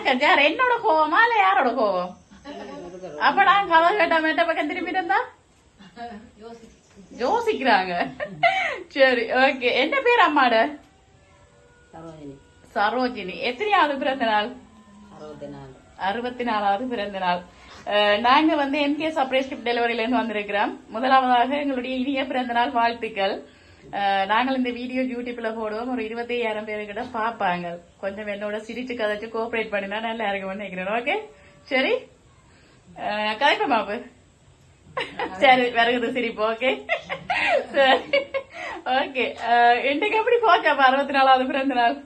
வணக்கம். யார் என்னோட கோவமா இல்ல யாரோட கோவம்? அப்ப நான் கதை கேட்ட மேட்ட பக்கம் திரும்பிட்டு இருந்தா யோசிக்கிறாங்க. சரி ஓகே. என்ன பேர் அம்மாட? சரோஜினி. எத்தனையாவது பிறந்த நாள்? 64வது பிறந்த நாள். நாங்க வந்து MK சர்ப்ரைஸ் கிஃப்ட் டெலிவரியில இருந்து வந்திருக்கிறோம். முதலாவதாக எங்களுடைய இனிய பிறந்த நாள் வாழ்த்துக்கள். நாங்கள் இந்த வீடியோ யூடியூப்ல போடுவோம். ஒரு 25,000 பேருக்கிட்ட பாப்பாங்க. கொஞ்சம் என்னோட சிரிச்சு கதைச்சு கோஆபரேட் பண்ணினா நல்லா இருக்கும்னு நினைக்கிறேன். ஓகே சரி கதைப்ப மாப்பு. சரி வருகுது சிரிப்பு. ஓகே சரி ஓகே. இன்னைக்கு எப்படி போச்சாப்பா 64வது பிறந்த நாள்?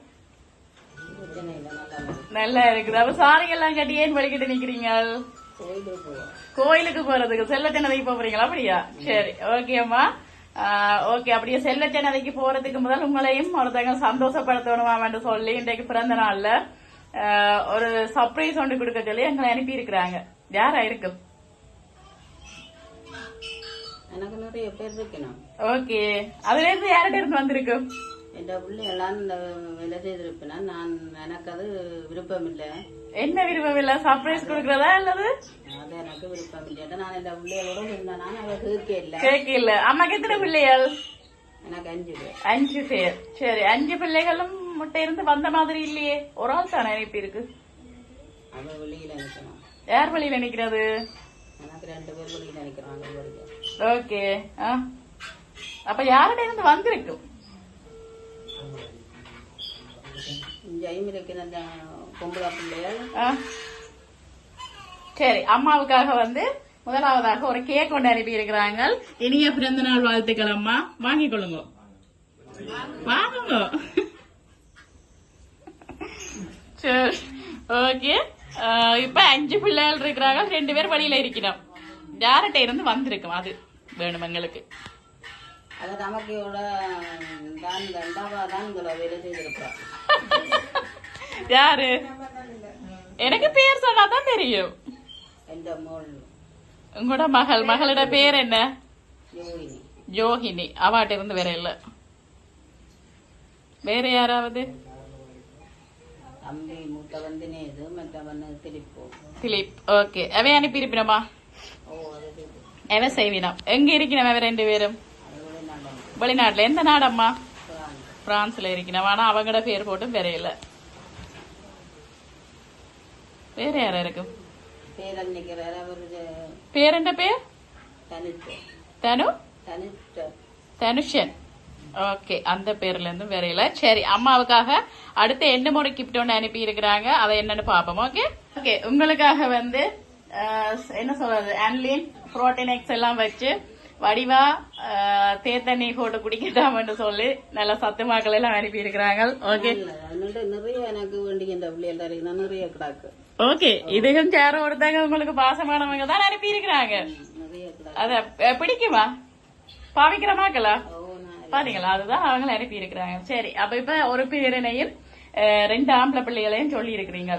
நல்லா இருக்குது. அப்ப சாரி எல்லாம் கட்டி ஏன் வலிக்கிட்டு நிக்கிறீங்க? கோயிலுக்கு போறதுக்கு செல்லச்சன்னதைக்கு போறீங்களா? அப்படியா? சரி ஓகே அம்மா. ஓகே. அப்படியே செல்லச்சன்னதைக்கு போறதுக்கு முதல் உங்களையும் ஒருத்தங்க சந்தோஷப்படுத்தணுமான்னு சொல்லி இன்றைக்கு பிறந்த நாள்ல ஒரு சர்ப்ரைஸ் ஒன்று கொடுக்க சொல்லி எங்களை அனுப்பி இருக்கிறாங்க. யாரா இருக்கு? எனக்கு நிறைய பேர் இருக்கணும். ஓகே. அதுல இருந்து யார்கிட்ட இருந்து வந்திருக்கு? என் பிள்ளை எல்லாம் வேலை செய்திருப்பேன்னா நான் எனக்கு அது விருப்பம் இல்லை. என்ன விருப்பம் இல்ல? சர்ப்ரைஸ் கொடுக்கறதா இல்லது? அது எனக்கு விருப்பம் இல்லை. நான் என் பிள்ளைகளோட இருந்தேன். அவ கேட்க இல்ல. அம்மாக்கு எத்தனை பிள்ளைகள்? எனக்கு 5 பேர். 5 பேர். சரி 5 பிள்ளைகளும் முட்டை இருந்து வந்த மாதிரி இல்லையே. ஒரு ஆள் தானே அனுப்பி இருக்கு. அவ வெளியில நிக்கணும். யார் வெளியில நிக்கிறது? எனக்கு 2 பேர் வெளியில நிக்கிறாங்க. ஓகே. அப்ப யார்கிட்ட இருந்து வந்திருக்கு? பொம்பளை பிள்ளைகள். சரி அம்மாவுக்காக வந்து முதலாவதாக ஒரு கேக் கொண்டு அனுப்பி இருக்கிறாங்க. இனிய பிறந்த நாள் வாழ்த்துக்கள் அம்மா. வாங்கிக் கொள்ளுங்க. வாங்குங்க. சரி ஓகே. இப்ப 5 பிள்ளைகள் இருக்கிறாங்க. 2 பேர் வழியில இருக்கிறோம். யார்கிட்ட இருந்து வந்திருக்கோம் அது வேணும் எங்களுக்கு. அது நமக்கு வேலை செய்திருப்பா. யாரு? எனக்கு பேர் சொன்னாதான் தெரியும். உங்களோட மகளோட பேர் என்ன? யோகினி. அவாட்ட இருந்து வேற இல்ல. வேற யாராவது? தம்பி மூத்தவன் தினேது, மற்றவன் திலீப். ஓகே. அவன் அனுப்பி இருப்பினமா? எவ செய்வினம். எங்க இருக்கணும் அவ 2 பேரும்? வெளிநாட்டுல. எந்த நாடம்மா? பிரான்ஸ்ல இருக்கணும். ஆனா அவங்களோட பேர் போட்டும் வேற இல்ல. வேற யாரா இருக்கும்? பேர் என்ன பேர்? தனு தனுஷன். ஓகே. அந்த பேர்ல இருந்து வேற இல்ல. சரி அம்மாவுக்காக அடுத்து என்ன ஒரு கிஃப்ட் ஒன்று அனுப்பி இருக்கிறாங்க. அதை என்னன்னு பாப்போம். Okay okay. உங்களுக்காக வந்து என்ன சொல்றது அன்லின் புரோட்டீன் எக்ஸ் எல்லாம் வச்சு வடிவா தேத்தண்ணி போட்டு குடிக்கட்டாமன்னு சொல்லி நல்ல சத்துமாக்கள் எல்லாம் அனுப்பி இருக்கிறாங்க. ஓகே நிறைய எனக்கு வேண்டிய நிறைய கிடாக்கு. ஓகே. இதுக்கும் சேர ஒருத்தாங்க உங்களுக்கு பாசமானவங்க தான் அனுப்பி இருக்கிறாங்க. அத பிடிக்குமா? பாவிக்கிறமாக்கலா பாத்தீங்களா? அதுதான் அவங்க அனுப்பி இருக்கிறாங்க. சரி அப்ப இப்ப ஒரு பேரனையும் 2 ஆம்பளை பிள்ளைகளையும் சொல்லி இருக்கிறீங்க.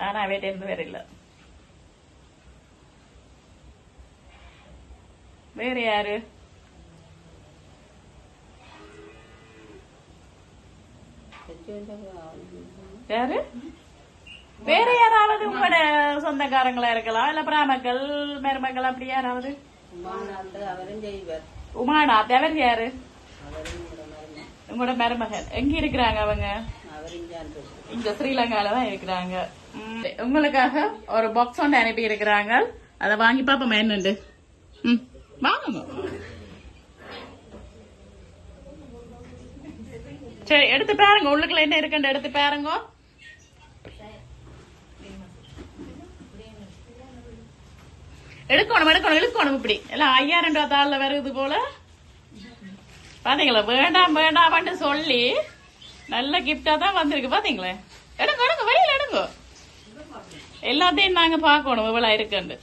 ஆனா வீட்டை இருந்து வேற இல்ல. வேற யாரு? யாரு? வேற யாராவது உங்களோட சொந்தக்காரங்களா இருக்கலாம். இல்ல பிராமக்கள் மருமக்கள் அப்படி யாராவது? உமாநாத். அவர் யாரு? உங்களோட மருமகன். எங்க இருக்கிறாங்க அவங்க? இங்க ஸ்ரீலங்கால தான் இருக்கிறாங்க. உங்களுக்காக ஒரு பாக்ஸ் ஒன்று அனுப்பி இருக்கிறாங்க. அதை வாங்கி பாப்போம் என்னண்டு. வாங்க. சரி எடுத்து பாருங்க. உள்ளுக்குள்ள என்ன இருக்குன்னு எடுத்து பாருங்க. இழுக்கணும் இப்படி எல்லாம் 5000 ரூபாய் தாள்ல வருது போல. பாத்தீங்களா? வேண்டாம் சொல்லி நல்ல கிஃப்டா தான் வந்திருக்கு. பாத்தீங்களா? எடுங்க வெளியில எடுங்க. எல்லாத்தையும் நாங்க பாக்கணும் இவ்வளவு இருக்குன்னு.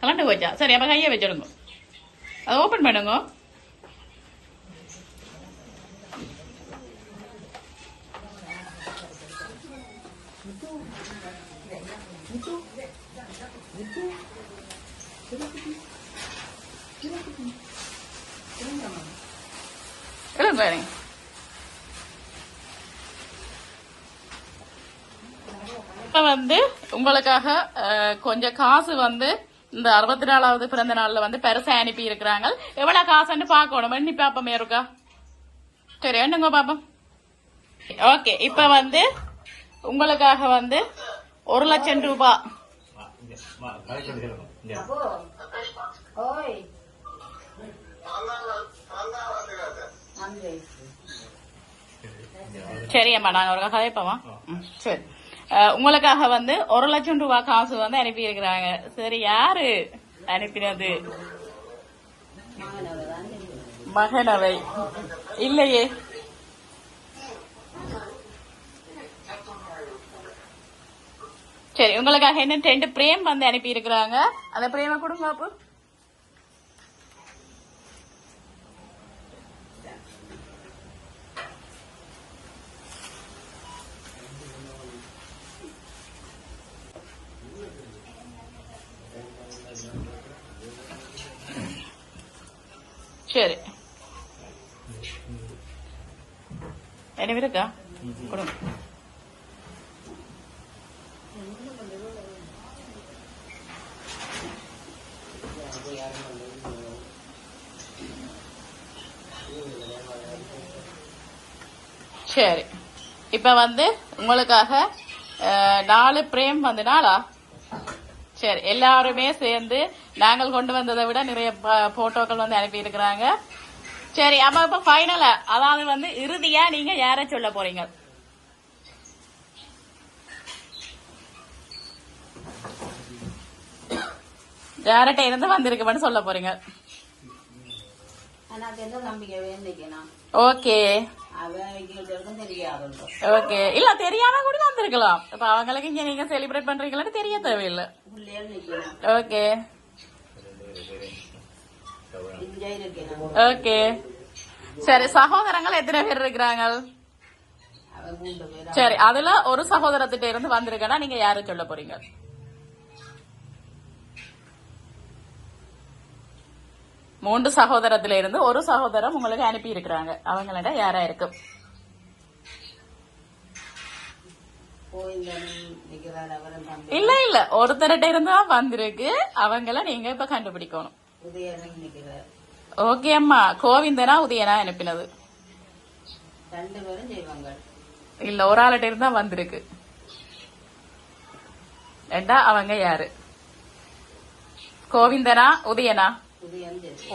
கலண்டு போச்சா? சரி அப்ப கைய வச்சிடுங்க. அதை ஓபன் பண்ணுங்க. கொடுங்க நீங்க. இப்ப வந்து உங்களுக்காக கொஞ்சம் காசு வந்து இந்த 64வது பிறந்த நாள்ல வந்து பெருசா அனுப்பி இருக்கிறாங்க. எவ்வளவு காசுன்னு பாக்கணும். எண்ணி பாப்போமே இருக்கா? சரி எண்ணுங்க பாப்போம். ஓகே, இப்ப வந்து உங்களுக்காக வந்து 1,00,000 ரூபாய். சரி அம்மா, நாங்க ஒரு கதைப்போமா? சரி, உங்களுக்காக வந்து 1,00,000 ரூபாய் காசு வந்து அனுப்பி இருக்கிறாங்க. சரி, யாரு அனுப்பினது? மகனவை இல்லையே. சரி, உங்களுக்காக என்ன 2 பிரேம் வந்து அனுப்பி இருக்கிறாங்க. அந்த பிரேம கொடுங்க அப்போ. சரி, என்ன இருக்கா கொடுங்க. சரி, இப்ப வந்து உங்களுக்காக 4 பிரேம் வந்து 4. சரி, எல்லாருமே சேர்ந்து நாங்கள் கொண்டு வந்ததை விட நிறைய போட்டோக்கள் வந்து அனுப்பி இருக்கிறாங்க. சரி, அப்ப இப்ப ஃபைனலா, அதாவது வந்து இறுதியா நீங்க யார சொல்ல போறீங்க? யார்கிட்ட இருந்து வந்திருக்குன்னு சொல்ல போறீங்க? ஓகே ஓகே, இல்ல தெரியாம கூட வந்திருக்கலாம். இப்ப அவங்களுக்கு இங்க நீங்க செலிப்ரேட் பண்றீங்களான்னு தெரிய தேவையில்லை. ஓகே ஓகே, சரி. சகோதரங்கள் எத்தனை பேர் இருக்கிறாங்க? சரி, அதுல ஒரு சகோதரத்திட்ட இருந்து வந்திருக்கா, நீங்க யாரு சொல்ல போறீங்க? மூன்று சகோதரத்தில இருந்து ஒரு சகோதரம் உங்களுக்கு அனுப்பி இருக்கிறாங்க. அவங்கள யாரா இருக்கும்? இல்ல இல்ல, ஒருத்தர்கிட்ட இருந்து தான் வந்திருக்கு. அவங்கள நீங்க இப்ப கண்டுபிடிக்கணும். ஓகே அம்மா, கோவிந்தனா உதயனா அனுப்பினது? இல்ல, ஒரு ஆள்கிட்ட இருந்தா வந்திருக்கு. ஏண்டா அவங்க யாரு? கோவிந்தனா உதயனா?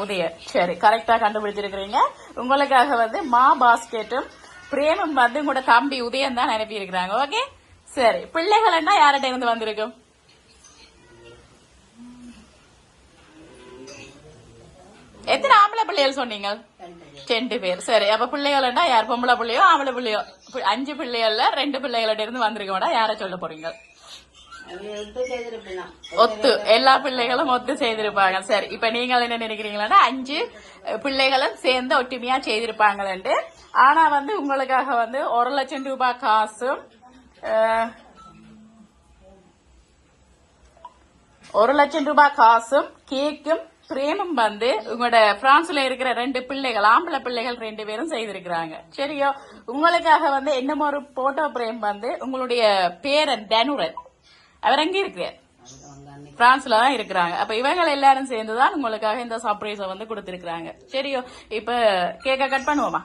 உதய. சரி, கரெக்டா கண்டுபிடிச்சிருக்கிறீங்க. உங்களுக்காக வந்து மா பாஸ்கெட்டும் பிரேமும் வந்து உங்களோட தம்பி உதயன் தான் அனுப்பி இருக்கிறாங்க. ஓகே, சரி. பிள்ளைகள் என்ன யார்கிட்ட இருந்து வந்திருக்கும்? எத்தனை ஆம்பளை பிள்ளைகள் சொன்னீங்க? 2 பேர். சரி, அப்ப பிள்ளைகள் என்ன யார்? பொம்பளை பிள்ளையோ ஆம்பளை பிள்ளையோ? 5 பிள்ளைகள்ல 2 பிள்ளைகள்ட்ட இருந்து வந்திருக்க. யார சொல்ல போறீங்க? ஒத்து, எல்லா பிள்ளைகளும் ஒத்து செய்திருப்பாங்க. சரி, இப்ப நீங்க என்ன நினைக்கிறீங்களா? 5 பிள்ளைகளும் சேர்ந்து ஒற்றுமையா செய்திருப்பாங்க. ஆனா வந்து உங்களுக்காக வந்து 1,00,000 ரூபாய் காசும் 1,00,000 ரூபாய் காசும் கேக்கும் பிரேமும் வந்து உங்களோட பிரான்ஸ்ல இருக்கிற 2 பிள்ளைகள், ஆம்பளை பிள்ளைகள் 2 பேரும் செய்திருக்கிறாங்க. சரியோ? உங்களுக்காக வந்து என்னமோ ஒரு போட்டோ பிரேம் வந்து உங்களுடைய பேரன் தனுரன், அவர் எங்க இருக்கு? பிரான்ஸ்ல தான் இருக்கிறாங்க. அப்ப இவங்க எல்லாரும் சேர்ந்துதான் உங்களுக்காக இந்த சர்ப்ரைஸ வந்து கொடுத்திருக்காங்க. சரியோ? இப்ப கேக்க கட் பண்ணுவோமா?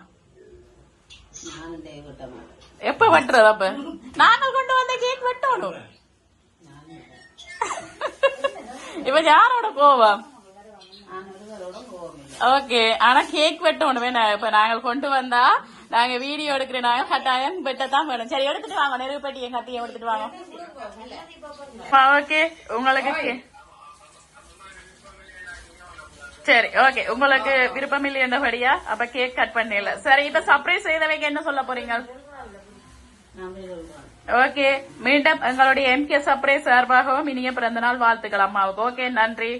எப்ப வெட்டுறது? அப்ப நாங்கள் கொண்டு வந்த கேக் வெட்டணும். இப்ப யாரோட கோவம்? ஓகே, ஆனா கேக் வெட்டணும் வேணாம். இப்ப நாங்கள் கொண்டு வந்தா நாங்க வீடியோ எடுக்கிற நாங்க கட்டாயம் வெட்டத்தான் வேணும். சரி, எடுத்துட்டு வாங்க. நெருப்பு பெட்டியை கத்தியை எடுத்துட்டு வாங்க. ஓகே, உங்களுக்கு சரி. ஓகே, உங்களுக்கு விருப்பம் இல்லையபடியா அப்ப கேக் கட் பண்ணல. சரி, இப்ப சர்ப்ரைஸ் செய்தவைக்கு என்ன சொல்ல போறீங்க? ஓகே, மீண்டும் எங்களுடைய MK சர்ப்ரைஸ் சார்பாகவும் இனிய பிறந்தநாள் வாழ்த்துக்கள் அம்மாவுக்கு. ஓகே, நன்றி.